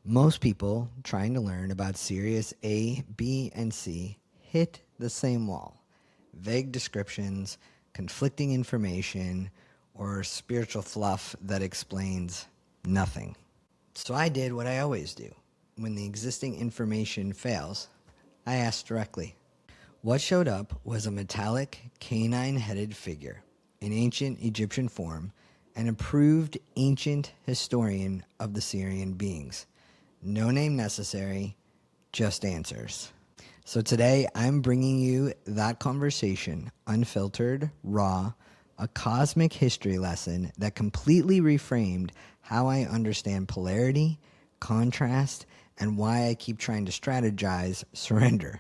Most people trying to learn about Sirius A, B, and C hit the same wall. Vague descriptions, conflicting information, or spiritual fluff that explains nothing. So I did what I always do. When the existing information fails, I asked directly. What showed up was a metallic, canine-headed figure, in ancient Egyptian form, an approved ancient historian of the Sirian beings. No name necessary, just answers. So today I'm bringing you that conversation, unfiltered, raw, a cosmic history lesson that completely reframed how I understand polarity, contrast, and why I keep trying to strategize surrender.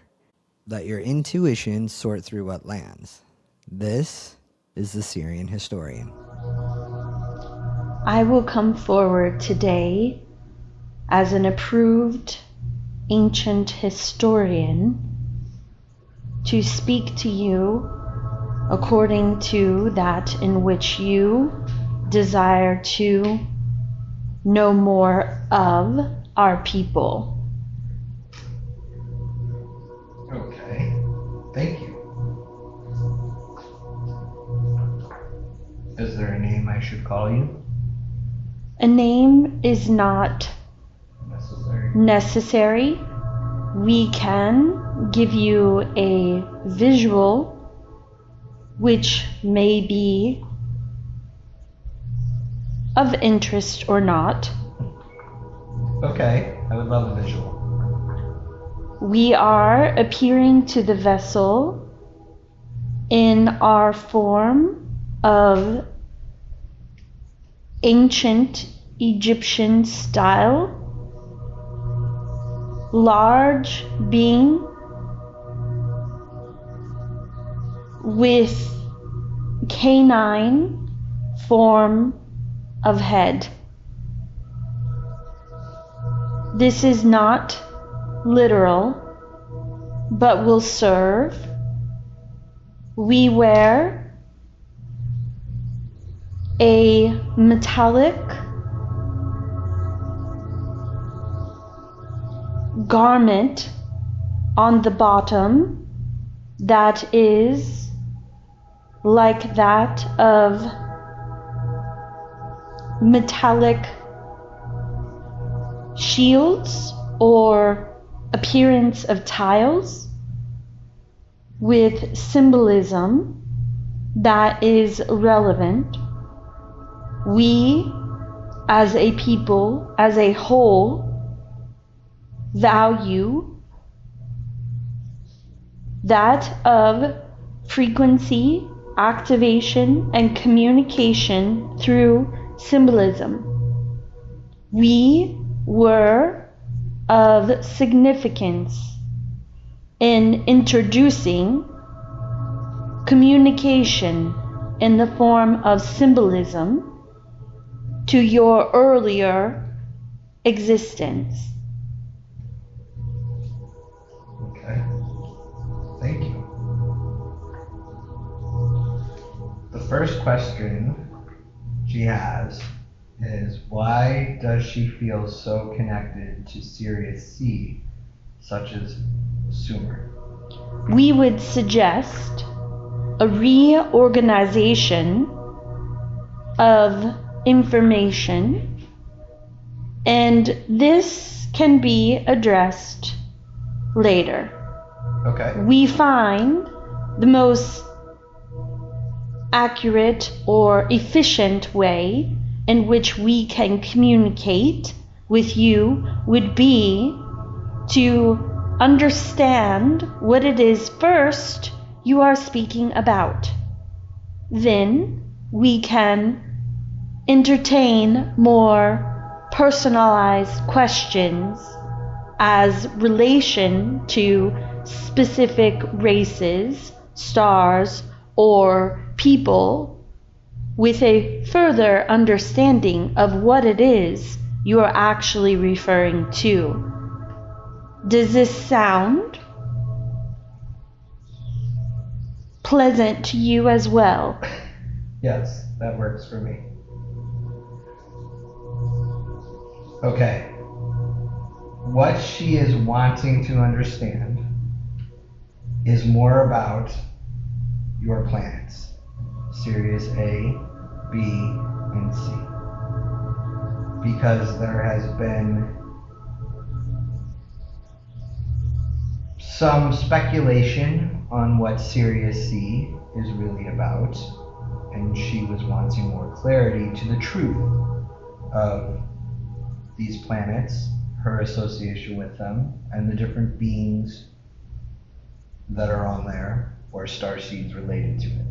Let your intuition sort through what lands. This is the Sirian Historian. I will come forward today as an approved ancient historian to speak to you according to that in which you desire to know more of our people. Okay, thank you. Is there a name I should call you? A name is not necessary. We can give you a visual which may be of interest or not. Okay, I would love a visual. We are appearing to the vessel in our form of ancient Egyptian style, large being with canine form of head. This is not literal, but will serve. We wear a metallic garment on the bottom that is like that of metallic shields or appearance of tiles with symbolism that is relevant. We, as a people, as a whole, value that of frequency, activation, and communication through symbolism. We were of significance in introducing communication in the form of symbolism to your earlier existence. Okay, thank you. The first question she has is, why does she feel so connected to Sirius C, such as Sumer? We would suggest a reorganization of information, and this can be addressed later. Okay. We find the most accurate or efficient way in which we can communicate with you would be to understand what it is first you are speaking about. Then we can entertain more personalized questions as relation to specific races, stars, or people with a further understanding of what it is you are actually referring to. Does this sound pleasant to you as well? Yes, that works for me. Okay. what she is wanting to understand is more about your planets, Sirius A, B, and C. Because there has been some speculation on what Sirius C is really about, and she was wanting more clarity to the truth of these planets, her association with them, and the different beings that are on there, or starseeds related to it.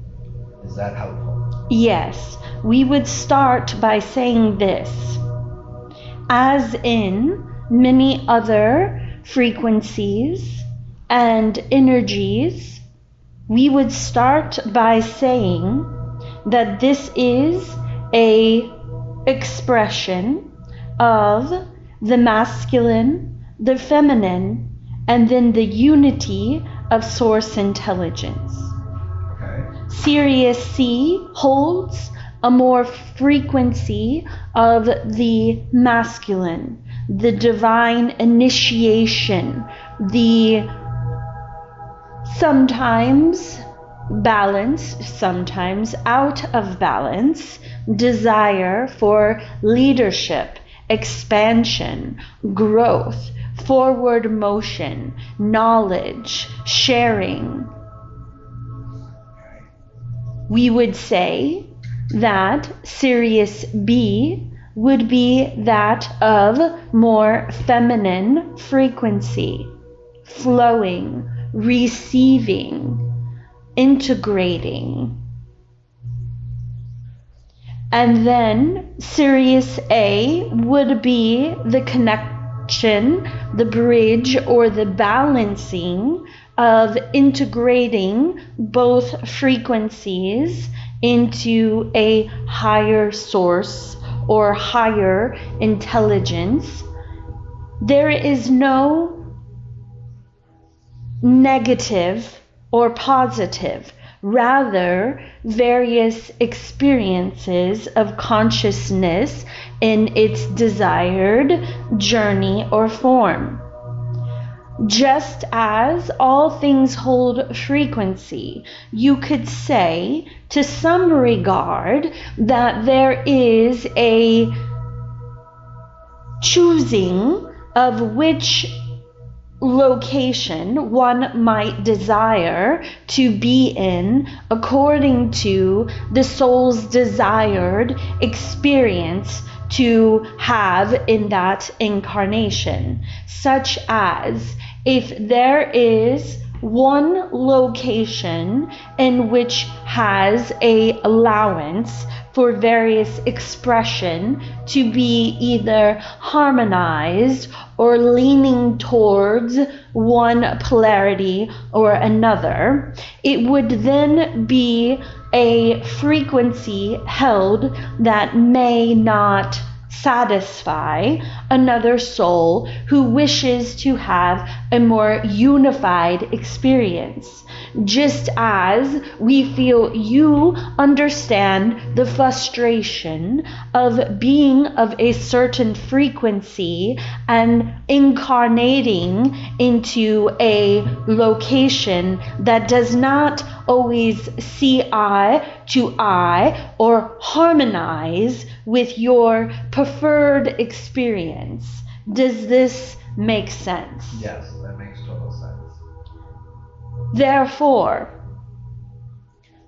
Is that helpful? Yes, we would start by saying this. As in many other frequencies and energies, we would start by saying that this is a expression of the masculine, the feminine, and then the unity of source intelligence. Okay. Sirius C holds a more frequency of the masculine, the divine initiation, the sometimes balanced, sometimes out of balance, desire for leadership, expansion, growth, forward motion, knowledge, sharing. We would say that Sirius B would be that of more feminine frequency, flowing, receiving, integrating. And then Sirius A would be the connection, the bridge, or the balancing of integrating both frequencies into a higher source or higher intelligence. There is no negative or positive, rather various experiences of consciousness in its desired journey or form. Just as all things hold frequency, you could say to some regard that there is a choosing of which location one might desire to be in according to the soul's desired experience to have in that incarnation, such as if there is one location in which has a allowance for various expression to be either harmonized or leaning towards one polarity or another, it would then be a frequency held that may not satisfy another soul who wishes to have a more unified experience. Just as we feel you understand the frustration of being of a certain frequency and incarnating into a location that does not always see eye to eye or harmonize with your preferred experience. Does this make sense? Yes, that makes total sense. Therefore,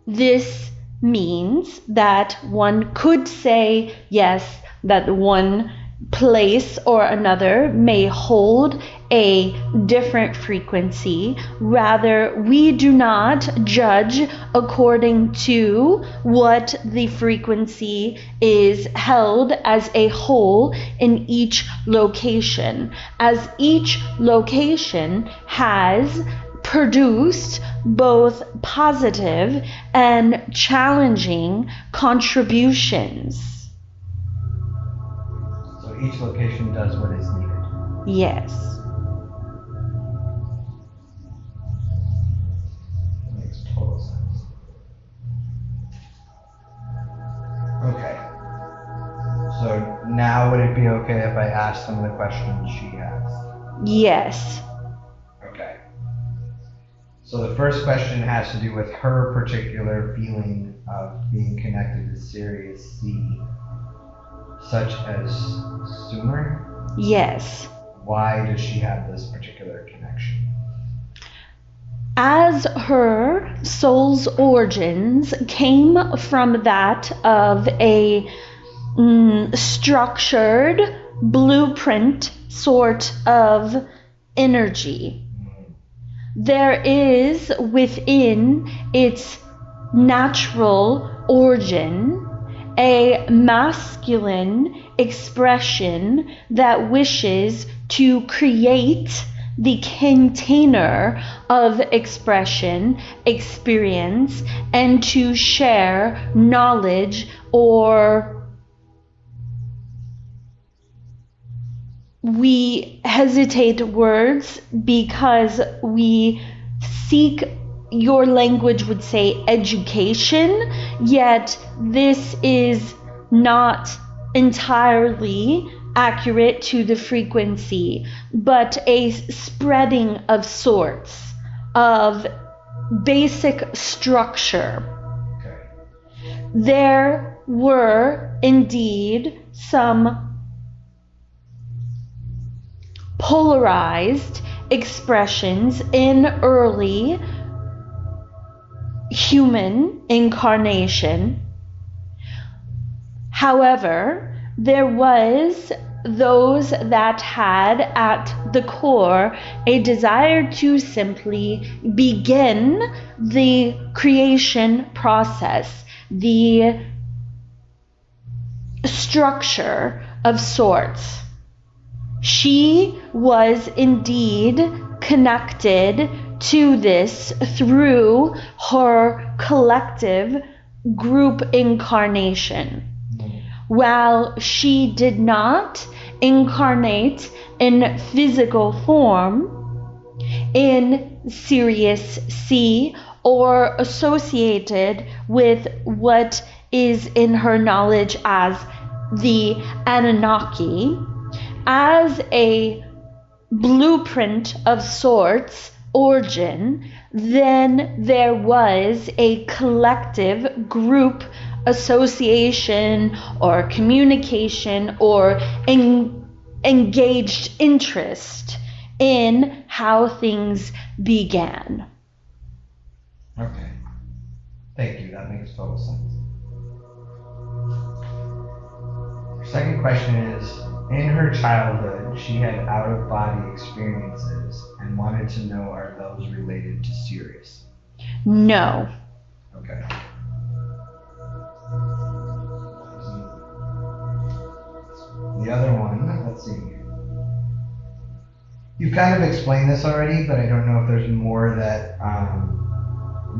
this means that one could say, yes, that one place or another may hold a different frequency. Rather, we do not judge according to what the frequency is held as a whole in each location, as each location has produced both positive and challenging contributions. So each location does what is needed. Yes. That makes total sense. Okay. So now would it be okay if I asked some of the questions she asked? Yes. Okay. So the first question has to do with her particular feeling of being connected to Sirius C, such as Sumer. Yes. Why does she have this particular connection? As her soul's origins came from that of a structured blueprint sort of energy, there is within its natural origin a masculine expression that wishes to create the container of expression, experience, and to share knowledge, or we hesitate words because we seek, your language would say, education, yet this is not entirely accurate to the frequency, but a spreading of sorts of basic structure. Okay. There were indeed some polarized expressions in early human incarnation. However, there was those that had at the core a desire to simply begin the creation process, the structure of sorts. She was indeed connected to this through her collective group incarnation. While she did not incarnate in physical form in Sirius C or associated with what is in her knowledge as the Anunnaki, as a blueprint of sorts origin, then there was a collective group association or communication or engaged interest in how things began. Okay. Thank you. That makes total sense. Second question is, in her childhood, she had out-of-body experiences and wanted to know, are those related to Sirius? No. Okay. The other one, let's see. You've kind of explained this already, but I don't know if there's more that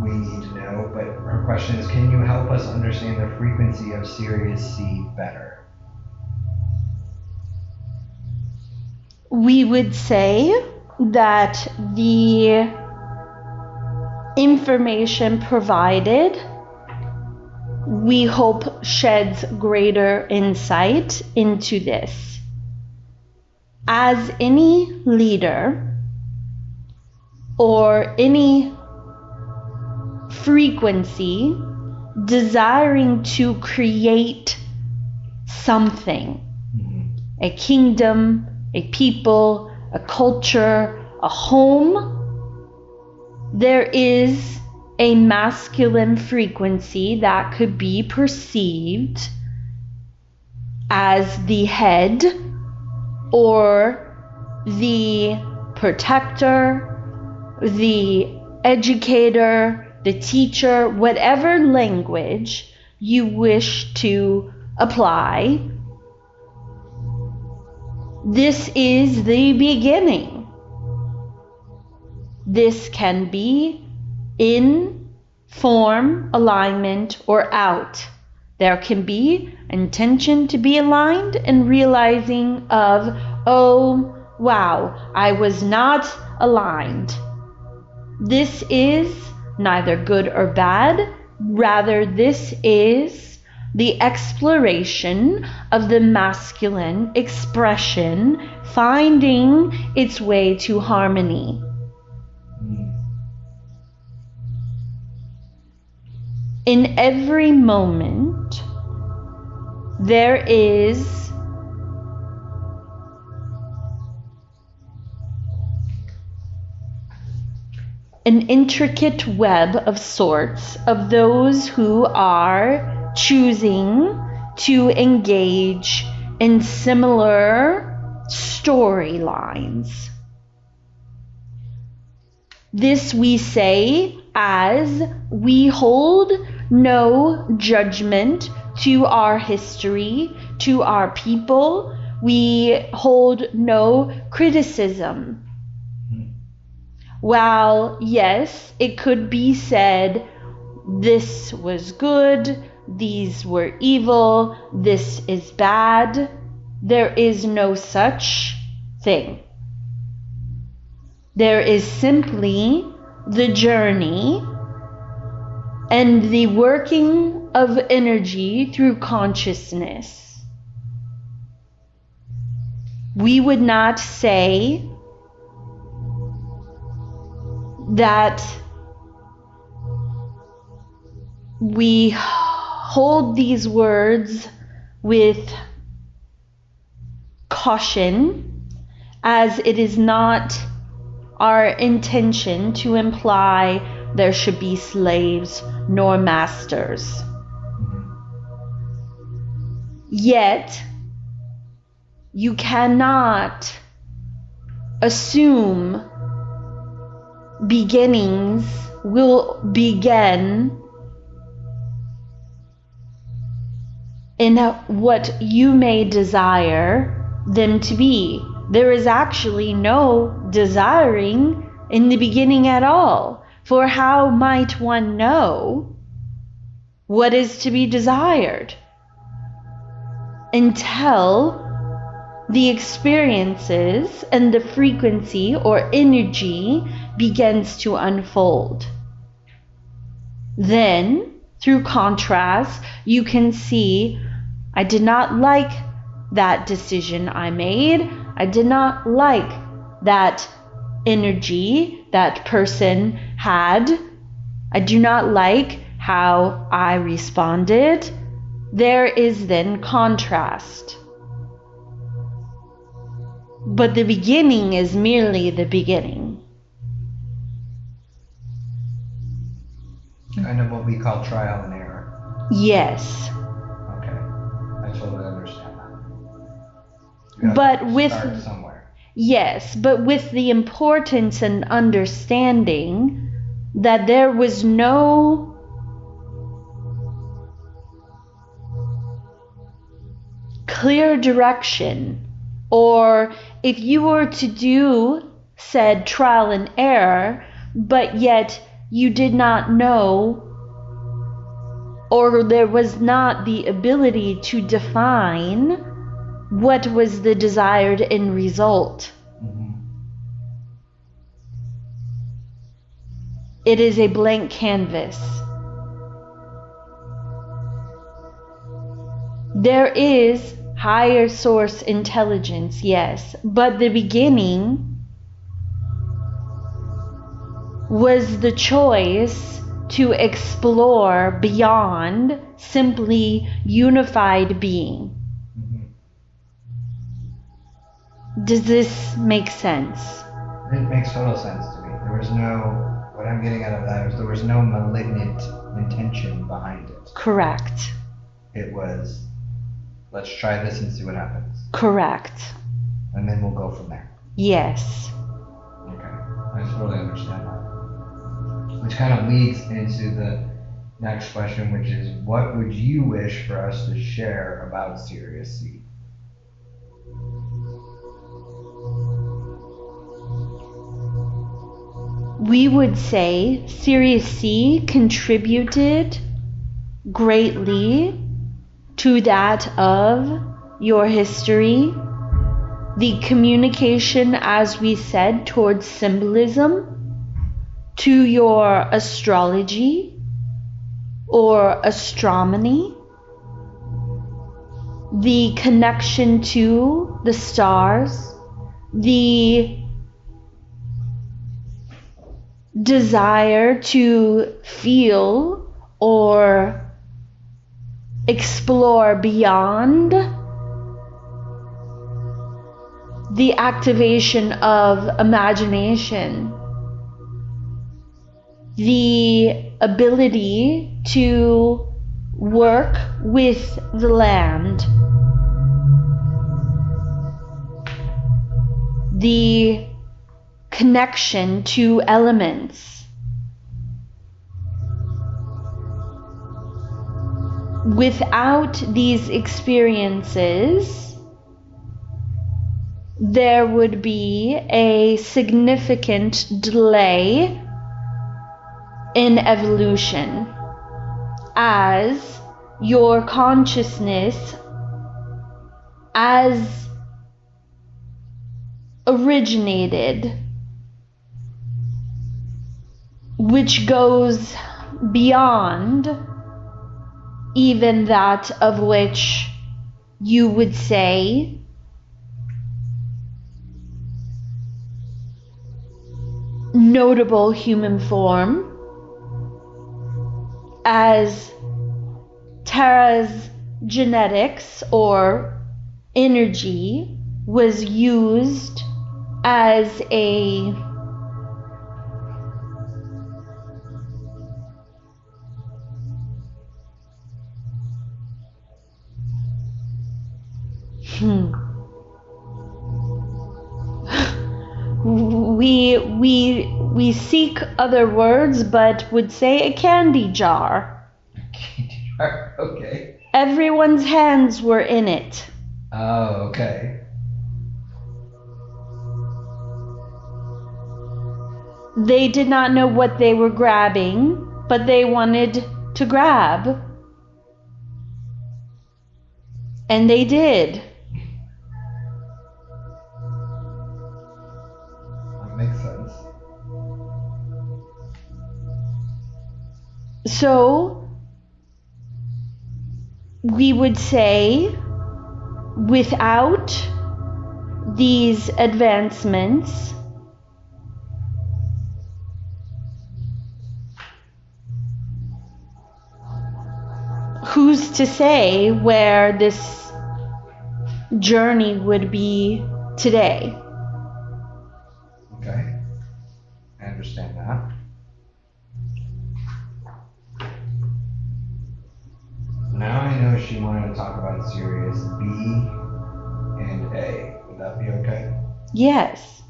we need to know. But her question is, can you help us understand the frequency of Sirius C better? We would say that the information provided, we hope, sheds greater insight into this. As any leader or any frequency desiring to create something, a kingdom, a people, a culture, a home, there is a masculine frequency that could be perceived as the head or the protector, the educator, the teacher, whatever language you wish to apply. This is the beginning. This can be in form, alignment, or out. There can be intention to be aligned and realizing of, oh, wow, I was not aligned. This is neither good or bad. Rather, this is the exploration of the masculine expression finding its way to harmony. In every moment, there is an intricate web of sorts of those who are choosing to engage in similar storylines. This we say as we hold no judgment to our history, to our people. We hold no criticism. While, yes, it could be said, this was good, these were evil, this is bad, there is no such thing. There is simply the journey and the working of energy through consciousness. We would not say that we hold these words with caution, as it is not our intention to imply there should be slaves nor masters. Yet, you cannot assume beginnings will begin in what you may desire them to be. There is actually no desiring in the beginning at all. For how might one know what is to be desired until the experiences and the frequency or energy begins to unfold? Then, through contrast, you can see, I did not like that decision I made. I did not like that energy that person had. I do not like how I responded. There is then contrast. But the beginning is merely the beginning. Kind of what we call trial and error. Yes. Okay, I totally understand that. But with start somewhere. Yes, but with the importance and understanding that there was no clear direction, or if you were to do said trial and error, but yet you did not know, or there was not the ability to define what was the desired end result. It is a blank canvas. There is higher source intelligence, yes, but the beginning was the choice to explore beyond simply unified being. Does this make sense? It makes total sense to me. What I'm getting out of that is there was no malignant intention behind it. Correct. It was, let's try this and see what happens. Correct. And then we'll go from there. Yes. Okay, I totally understand that. Which kind of leads into the next question, which is, what would you wish for us to share about Sirius C? We would say Sirius C contributed greatly to that of your history, the communication, as we said, towards symbolism, to your astrology or astronomy, the connection to the stars, the desire to feel or explore beyond, the activation of imagination, the ability to work with the land, the connection to elements. Without these experiences, there would be a significant delay in evolution, as your consciousness as originated, which goes beyond even that of which you would say notable human form, as Tara's genetics or energy was used as a we seek other words, but would say a candy jar. A candy jar, okay. Everyone's hands were in it. Oh, okay. They did not know what they were grabbing, but they wanted to grab. And they did. That makes sense. So, we would say, without these advancements, who's to say where this journey would be today? Okay. I understand that. Now I know she wanted to talk about Sirius B and A. Would that be okay? Yes.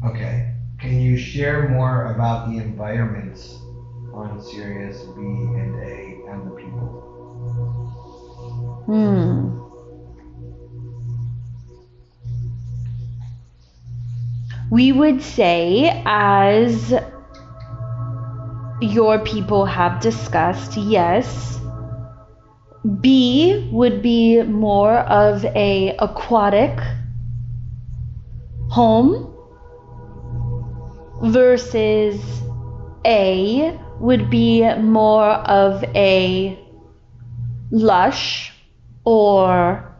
Okay. Can you share more about the environments on Sirius B and A and the people? We would say, as your people have discussed, yes, B would be more of a aquatic home versus A would be more of a lush or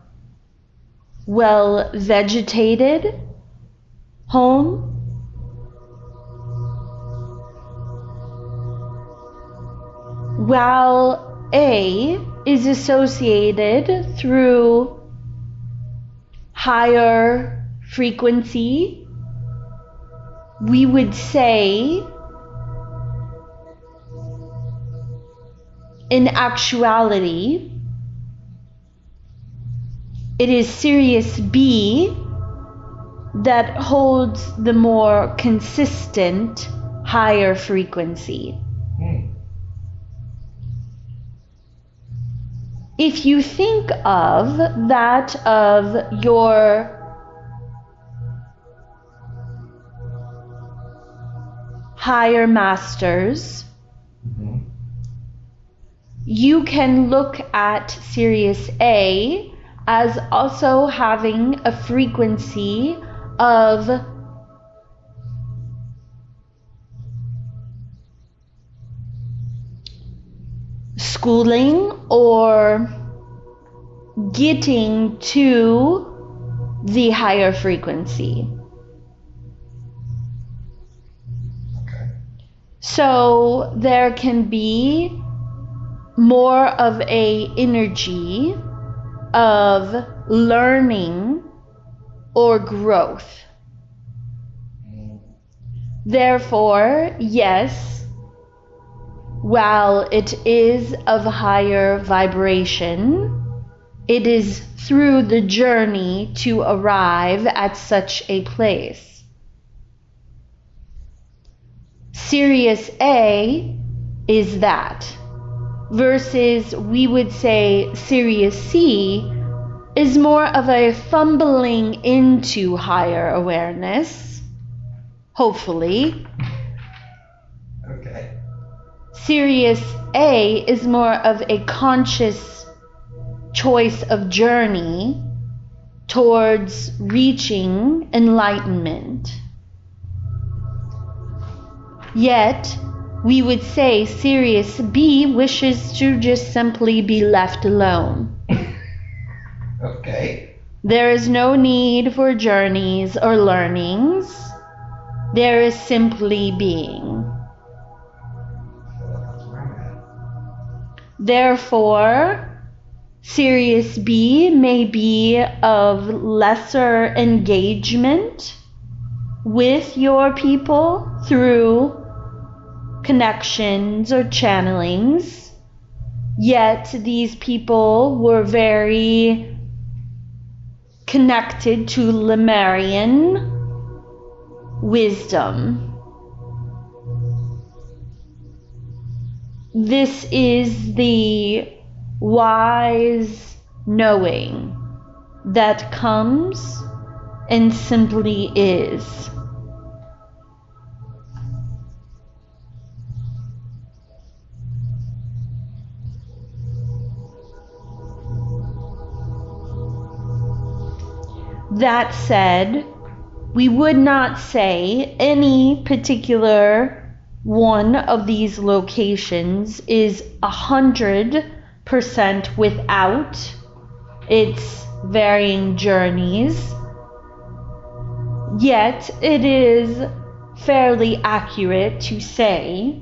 well vegetated home. While A is associated through higher frequency, we would say in actuality it is Sirius B that holds the more consistent higher frequency. If you think of that of your higher masters, you can look at Sirius A as also having a frequency of schooling or getting to the higher frequency. Okay. So there can be more of a energy of learning or growth. Therefore, yes, while it is of higher vibration, it is through the journey to arrive at such a place. Sirius A is that, versus we would say Sirius C is more of a fumbling into higher awareness, hopefully. Okay. Sirius A is more of a conscious choice of journey towards reaching enlightenment. Yet, we would say Sirius B wishes to just simply be left alone. Okay. There is no need for journeys or learnings. There is simply being. That's where I'm at. Therefore, Sirius B may be of lesser engagement with your people through connections or channelings, yet these people were very connected to Lemurian wisdom. This is the wise knowing that comes and simply is. That said, we would not say any particular one of these locations is 100% without its varying journeys. Yet it is fairly accurate to say,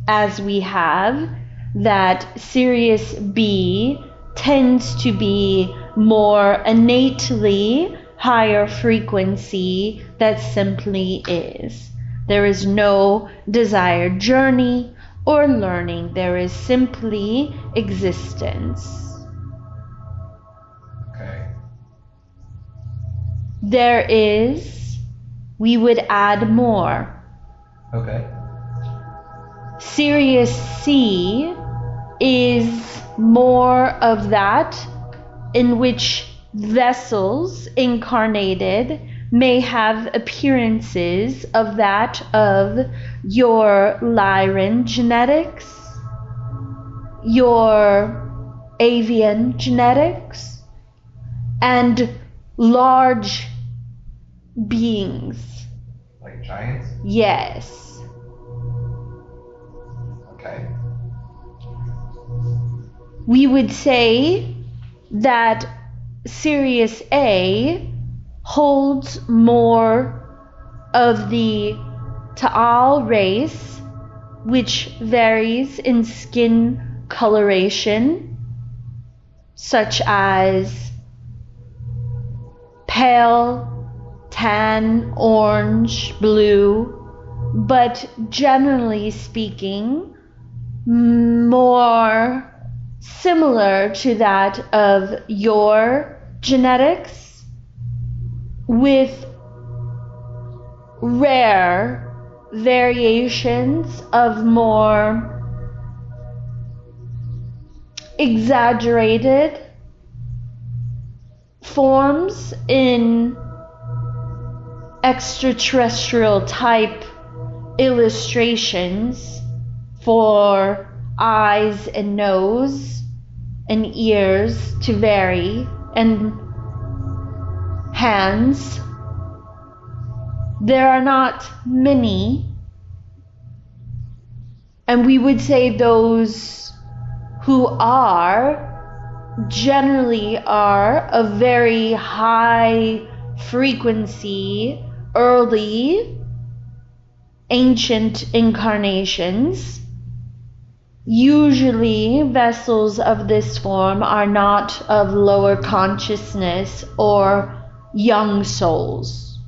as we have, that Sirius B tends to be more innately higher frequency that simply is. There is no desired journey or learning. There is simply existence. Okay. There is, we would add more. Okay. Sirius C is more of that in which vessels incarnated may have appearances of that of your Lyran genetics, your avian genetics, and large beings. Like giants? Yes. Okay. We would say that Sirius A holds more of the Ta'al race, which varies in skin coloration, such as pale, tan, orange, blue, but generally speaking, more similar to that of your genetics, with rare variations of more exaggerated forms in extraterrestrial type illustrations for eyes and nose and ears to vary, and hands. There are not many, and we would say those who are generally are of very high frequency, early, ancient incarnations. Usually, vessels of this form are not of lower consciousness or young souls.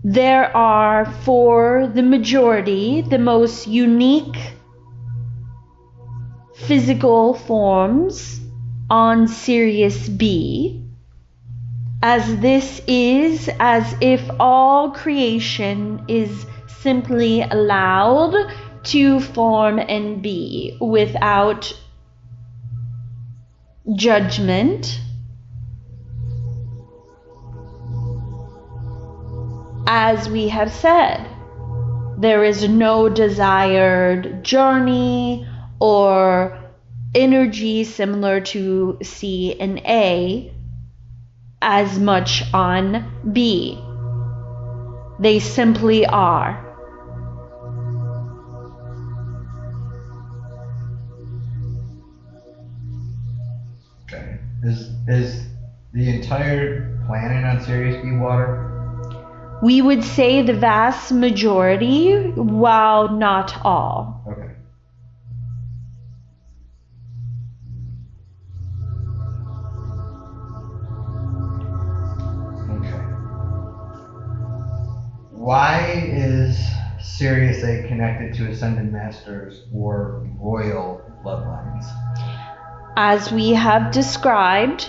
There are, for the majority, the most unique physical forms on Sirius B, as this is as if all creation is simply allowed to form and be without judgment. As we have said, there is no desired journey or energy similar to C and A as much on B. They simply are. Okay. Is the entire planet on Sirius B water? We would say the vast majority, while not all. Okay. Okay. Why is Sirius A connected to Ascended Masters or royal bloodlines? As we have described,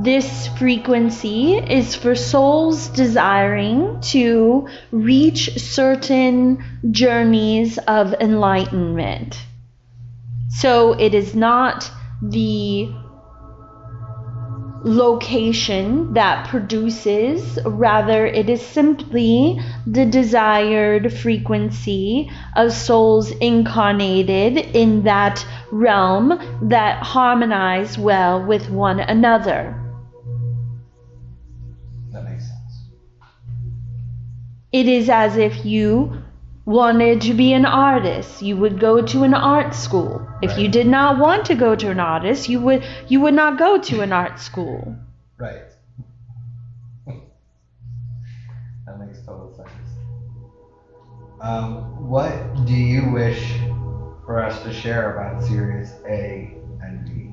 this frequency is for souls desiring to reach certain journeys of enlightenment. So it is not the location that produces, rather it is simply the desired frequency of souls incarnated in that realm that harmonize well with one another. That makes sense. It is as if you wanted to be an artist, you would go to an art school. If you did not want to go to an artist, you would not go to an art school. Right. That makes total sense. What do you wish for us to share about Sirius A and B?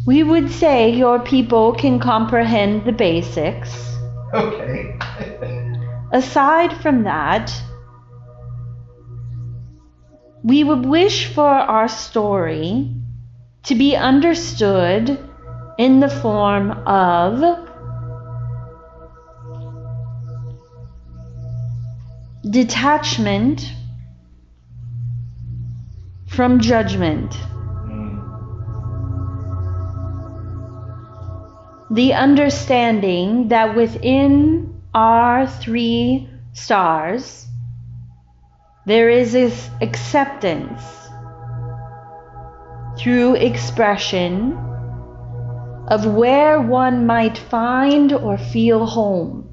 We would say your people can comprehend the basics. Okay. Aside from that, we would wish for our story to be understood in the form of detachment from judgment. The understanding that within our 3 stars, there is this acceptance through expression of where one might find or feel home.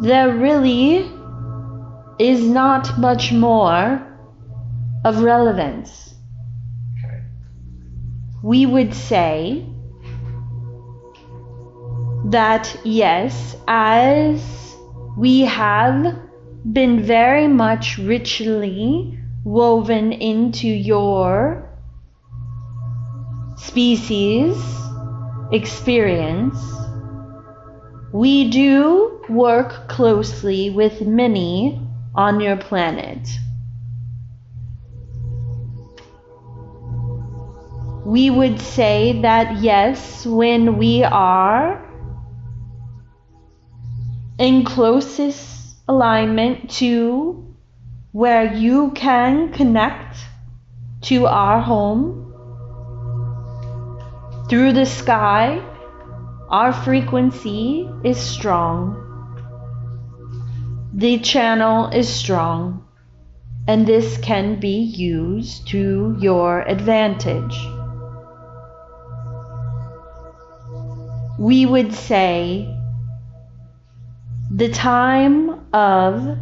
There really is not much more of relevance. Okay. We would say that yes, as we have been very much richly woven into your species experience, we do work closely with many on your planet. We would say that yes, when we are in closest alignment to where you can connect to our home through the sky, our frequency is strong. The channel is strong. and this can be used to your advantage. We would say the time of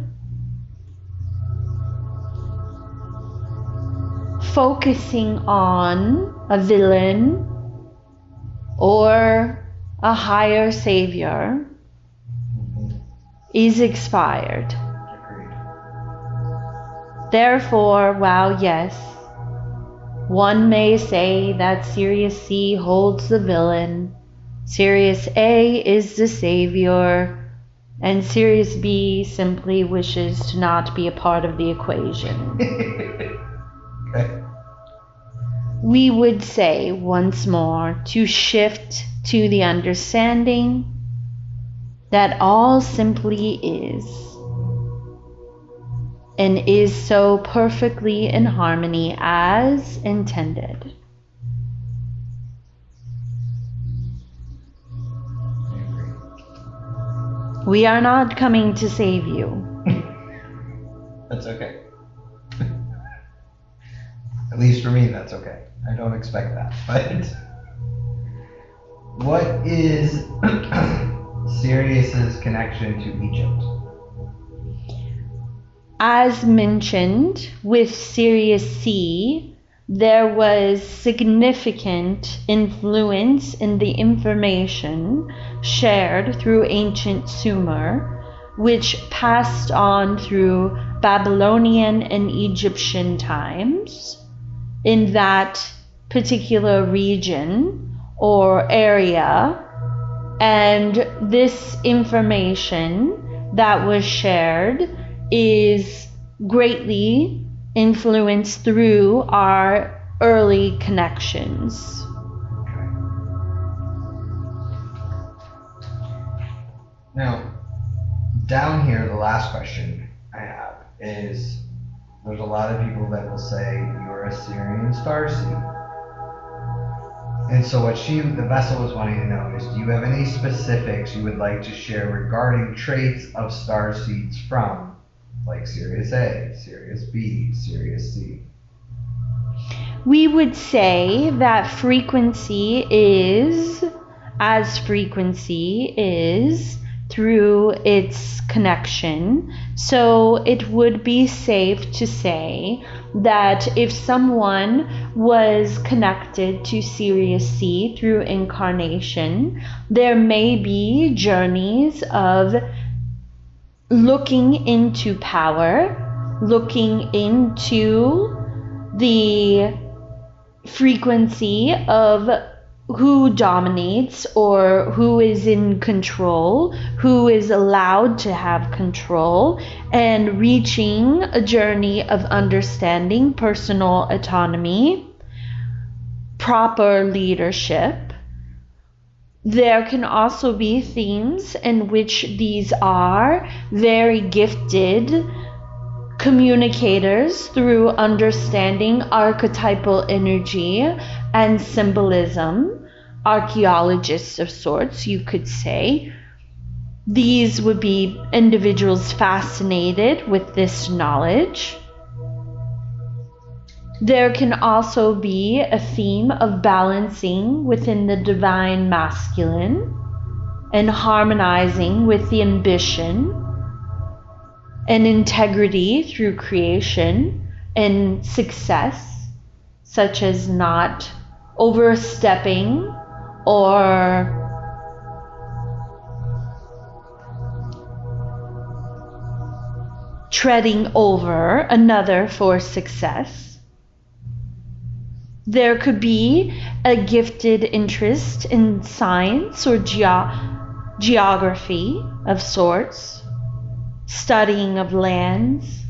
focusing on a villain or a higher savior is expired. Therefore, while yes, one may say that Sirius C holds the villain, Sirius A is the savior, and Sirius B simply wishes to not be a part of the equation. Okay. We would say once more to shift to the understanding that all simply is, and is so perfectly in harmony as intended. We are not coming to save you. That's okay. At least for me, that's okay. I don't expect that. But what is Sirius's connection to Egypt? As mentioned, with Sirius C, there was significant influence in the information shared through ancient Sumer, which passed on through Babylonian and Egyptian times in that particular region or area. And this information that was shared is greatly influenced through our early connections. Okay. Now, down here, the last question I have is, there's a lot of people that will say you're a Sirian starseed. And so what the vessel was wanting to know is, do you have any specifics you would like to share regarding traits of starseeds from, like Sirius A, Sirius B, Sirius C? We would say that frequency is through its connection. So it would be safe to say that if someone was connected to Sirius C through incarnation, there may be journeys of looking into power, looking into the frequency of who dominates or who is in control, who is allowed to have control, and reaching a journey of understanding personal autonomy, proper leadership. There can also be themes in which these are very gifted communicators through understanding archetypal energy and symbolism, archaeologists of sorts, you could say. These would be individuals fascinated with this knowledge. There can also be a theme of balancing within the divine masculine and harmonizing with the ambition and integrity through creation and success, such as not overstepping or treading over another for success. There could be a gifted interest in science or geography of sorts, studying of lands,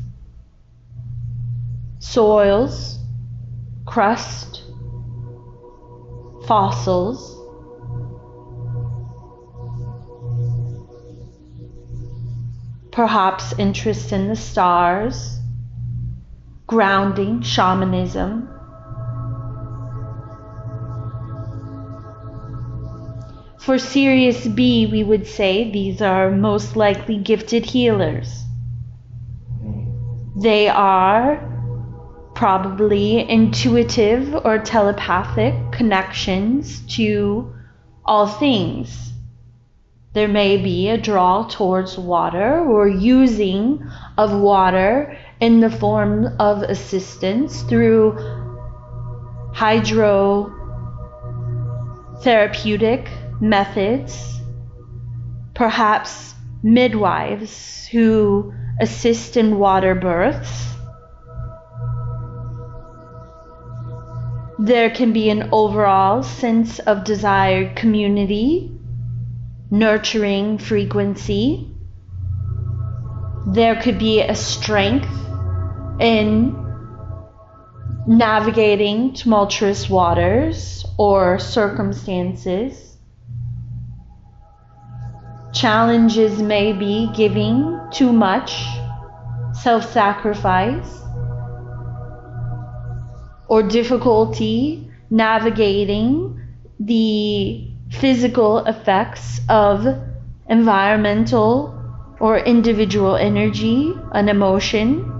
soils, crust, fossils. Perhaps interest in the stars, grounding, shamanism. For Sirius B, we would say these are most likely gifted healers. They are probably intuitive or telepathic connections to all things. There may be a draw towards water or using of water in the form of assistance through hydrotherapeutic methods, perhaps midwives who assist in water births. There can be an overall sense of desired community, nurturing frequency. There could be a strength in navigating tumultuous waters or circumstances. Challenges may be giving too much, self-sacrifice, or difficulty navigating the physical effects of environmental or individual energy and emotion.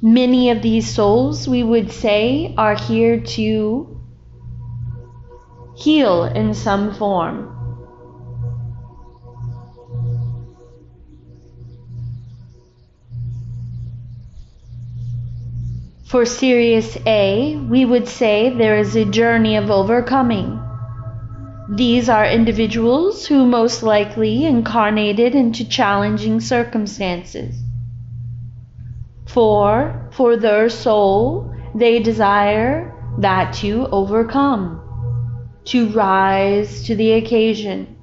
Many of these souls, we would say, are here to heal in some form. For Sirius A, we would say there is a journey of overcoming. These are individuals who most likely incarnated into challenging circumstances. For their soul, they desire that to overcome, to rise to the occasion,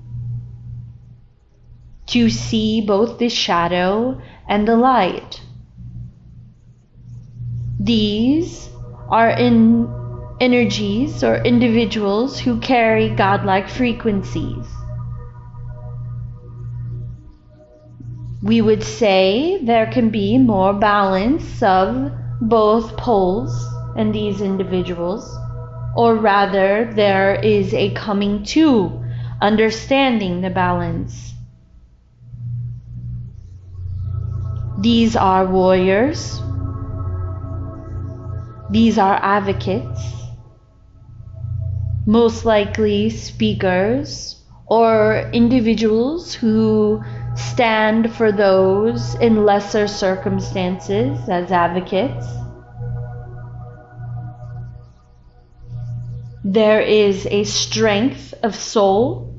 to see both the shadow and the light. These are energies or individuals who carry godlike frequencies. We would say there can be more balance of both poles in these individuals, or rather there is a coming to understanding the balance. These are warriors. These are advocates, most likely speakers or individuals who stand for those in lesser circumstances as advocates. There is a strength of soul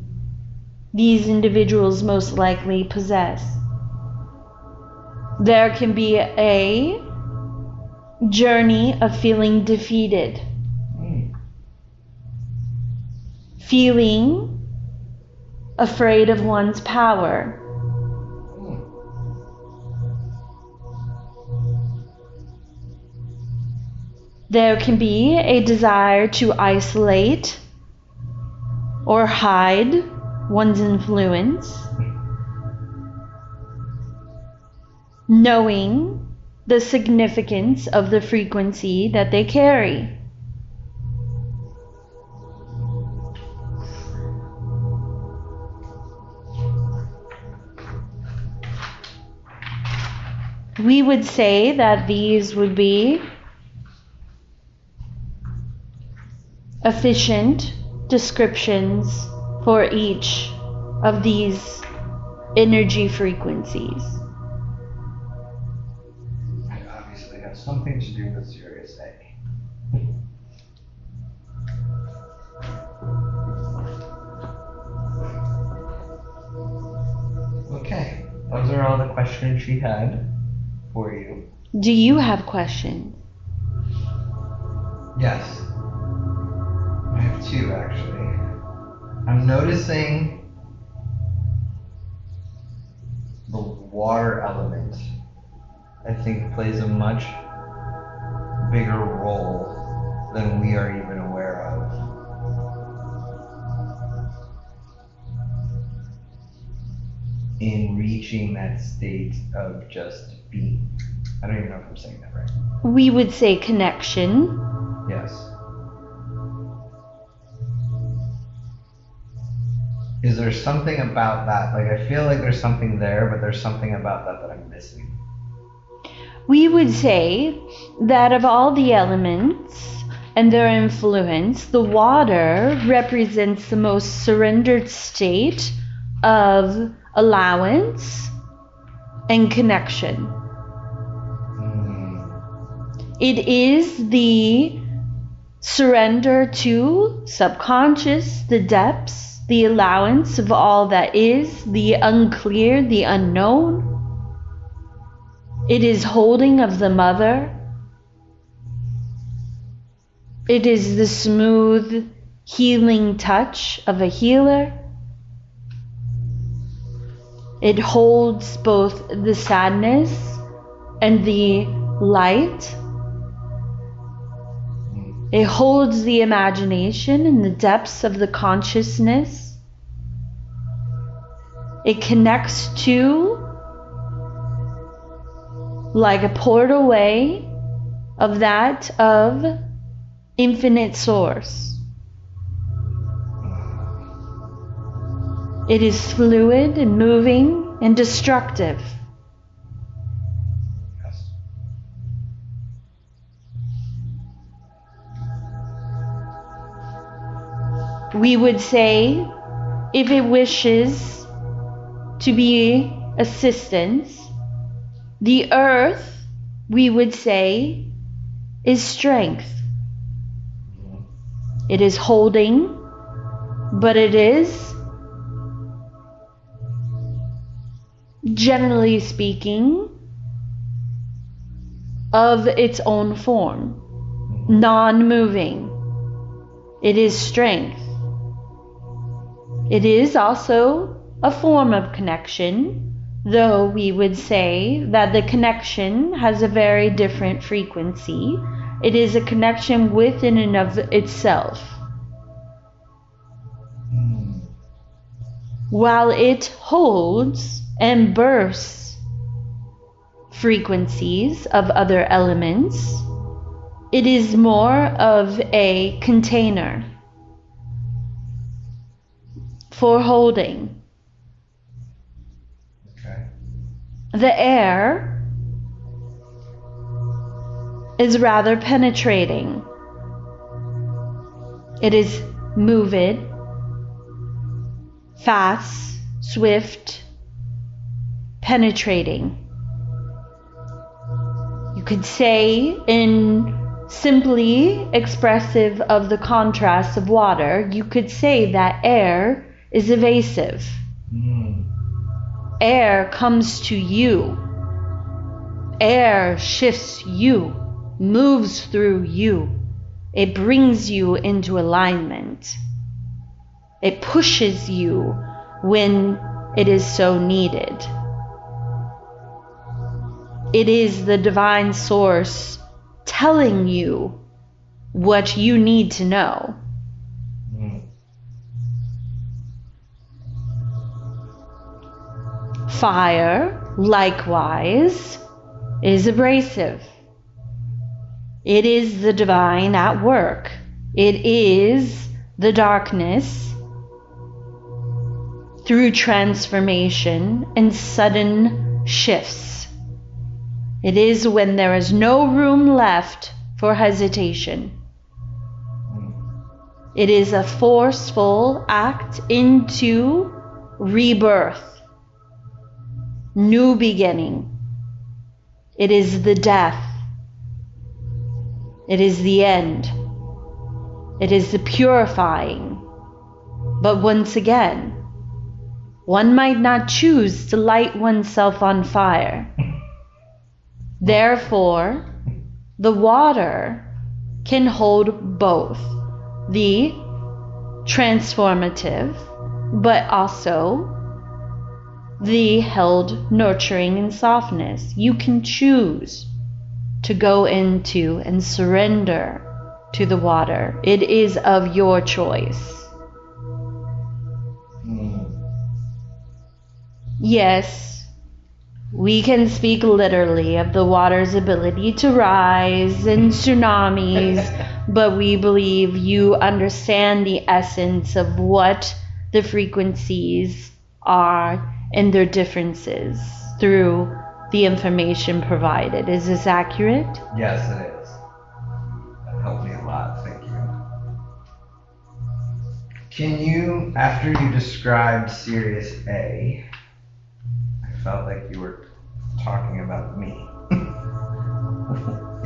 these individuals most likely possess. There can be a journey of feeling defeated, feeling afraid of one's power. There can be a desire to isolate or hide one's influence, knowing the significance of the frequency that they carry. We would say that these would be efficient descriptions for each of these energy frequencies. It obviously has something to do with Sirius A. Okay, those are all the questions she had for you. Do you have questions? Yes. I have two, actually. I'm noticing the water element, I think, plays a much bigger role than we are even aware of. In reaching that state of just being. I don't even know if I'm saying that right. We would say connection. Yes. Is there something about that? Like, I feel like there's something there, but there's something about that I'm missing. We would say that of all the elements and their influence, the water represents the most surrendered state of allowance and connection. It is the surrender to subconscious, the depths, the allowance of all that is, the unclear, the unknown. It is holding of the mother. It is the smooth, healing touch of a healer. It holds both the sadness and the light. It holds the imagination in the depths of the consciousness. It connects to, like a portal way of that of infinite source. It is fluid and moving and destructive. We would say, if it wishes to be assistance, the earth, we would say, is strength. It is holding, but it is, generally speaking, of its own form, non-moving. It is strength. It is also a form of connection, though we would say that the connection has a very different frequency. It is a connection within and of itself. While it holds and bursts frequencies of other elements, it is more of a container for holding. Okay. The air is rather penetrating. It is moving, fast, swift, penetrating. You could say, in simply expressive of the contrast of water, you could say that air is evasive. Air comes to you. Air shifts you, moves through you. It brings you into alignment. It pushes you when it is so needed. It is the divine source telling you what you need to know. Fire, likewise, is abrasive. It is the divine at work. It is the darkness through transformation and sudden shifts. It is when there is no room left for hesitation. It is a forceful act into rebirth, new beginning. It is the death. It is the end. It is the purifying. But once again, one might not choose to light oneself on fire. Therefore, the water can hold both the transformative, but also the held nurturing and softness. You can choose to go into and surrender to the water. It is of your choice. Yes, we can speak literally of the water's ability to rise and tsunamis, but we believe you understand the essence of what the frequencies are and their differences through the information provided. Is this accurate? Yes, it is. That helped me a lot. Thank you. Can you, after you described Sirius A, I felt like you were talking about me.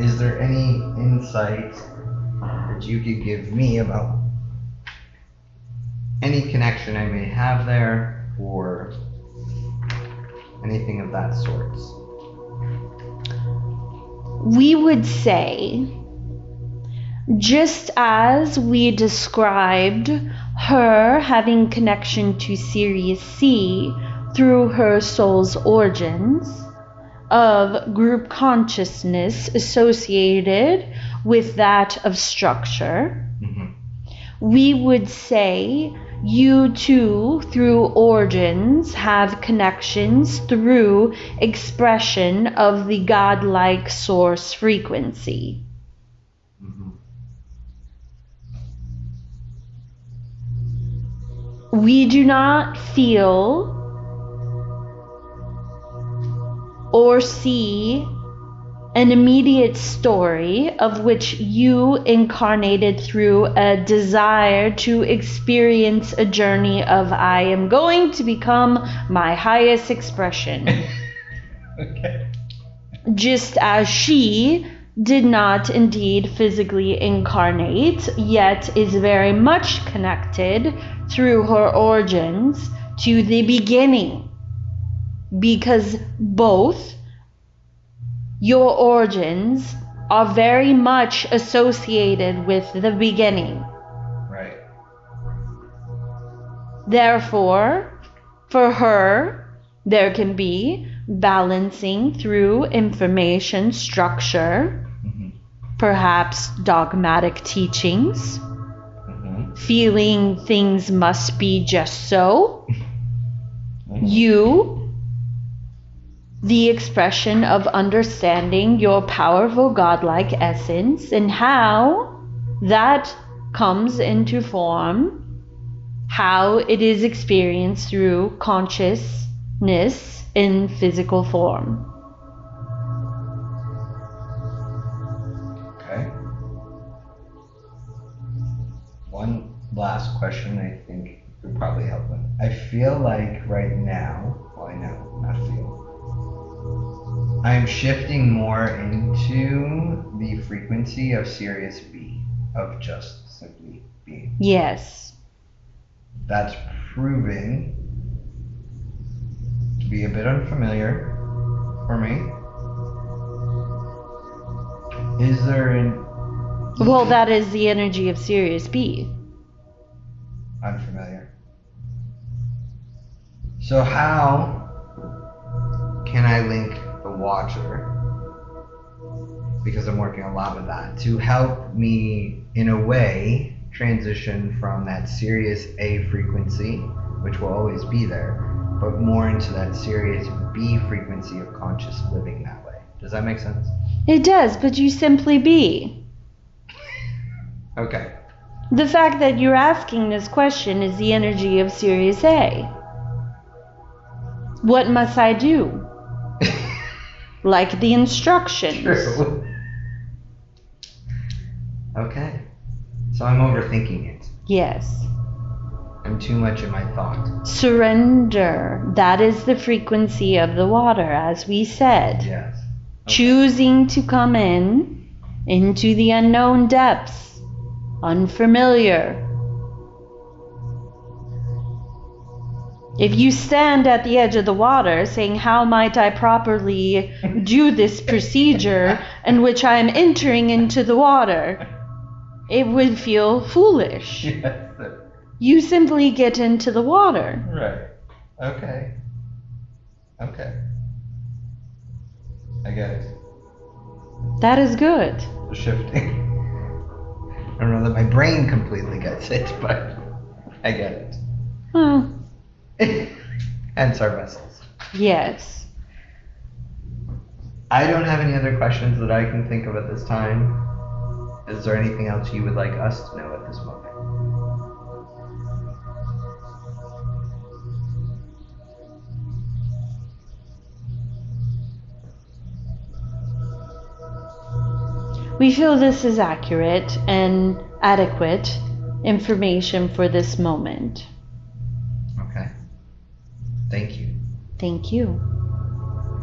Is there any insight that you could give me about any connection I may have there, or anything of that sort? We would say, just as we described her having connection to Sirius C through her soul's origins of group consciousness associated with that of structure, we would say you too, through origins, have connections through expression of the godlike source frequency. We do not feel or see an immediate story of which you incarnated through a desire to experience a journey of I am going to become my highest expression. Okay. Just as she did not indeed physically incarnate, yet is very much connected through her origins to the beginning, because both your origins are very much associated with the beginning. Right. Therefore, for her, there can be balancing through information structure, perhaps dogmatic teachings, feeling things must be just so. You, the expression of understanding your powerful godlike essence and how that comes into form, how it is experienced through consciousness in physical form. Okay. One last question I think would probably help them. I feel like right now, well, I know, not feel, I'm shifting more into the frequency of Sirius B, of just simply being. Yes. That's proving to be a bit unfamiliar for me. Is there an... Well, that is the energy of Sirius B. Unfamiliar. So how can I link the Watcher, because I'm working a lot with that, to help me, in a way, transition from that Sirius A frequency, which will always be there, but more into that Sirius B frequency of conscious living that way? Does that make sense? It does, but you simply be. Okay. The fact that you're asking this question is the energy of Sirius A. What must I do? Like the instructions. True. Okay. So I'm overthinking it. Yes. I'm too much in my thought. Surrender. That is the frequency of the water, as we said. Yes. Okay. Choosing to come into the unknown depths, unfamiliar. If you stand at the edge of the water saying, how might I properly do this procedure in which I am entering into the water, it would feel foolish. Yes. You simply get into the water. Right. Okay. Okay. I get it. That is good. The shifting. I don't know that my brain completely gets it, but I get it. Well, Hence our vessels. yes. I don't have any other questions that I can think of at this time. Is there anything else you would like us to know at this moment? We feel this is accurate and adequate information for this moment. Okay. Thank you. Thank you.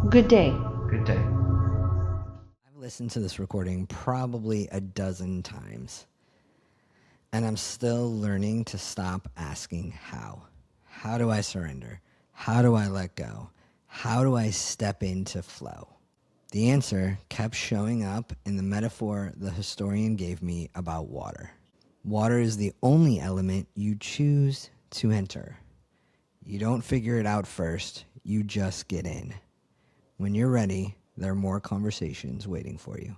Good day. Good day. I've listened to this recording probably a dozen times, and I'm still learning to stop asking how. How do I surrender? How do I let go? How do I step into flow? The answer kept showing up in the metaphor the historian gave me about water. Water is the only element you choose to enter. You don't figure it out first, you just get in. When you're ready, there are more conversations waiting for you.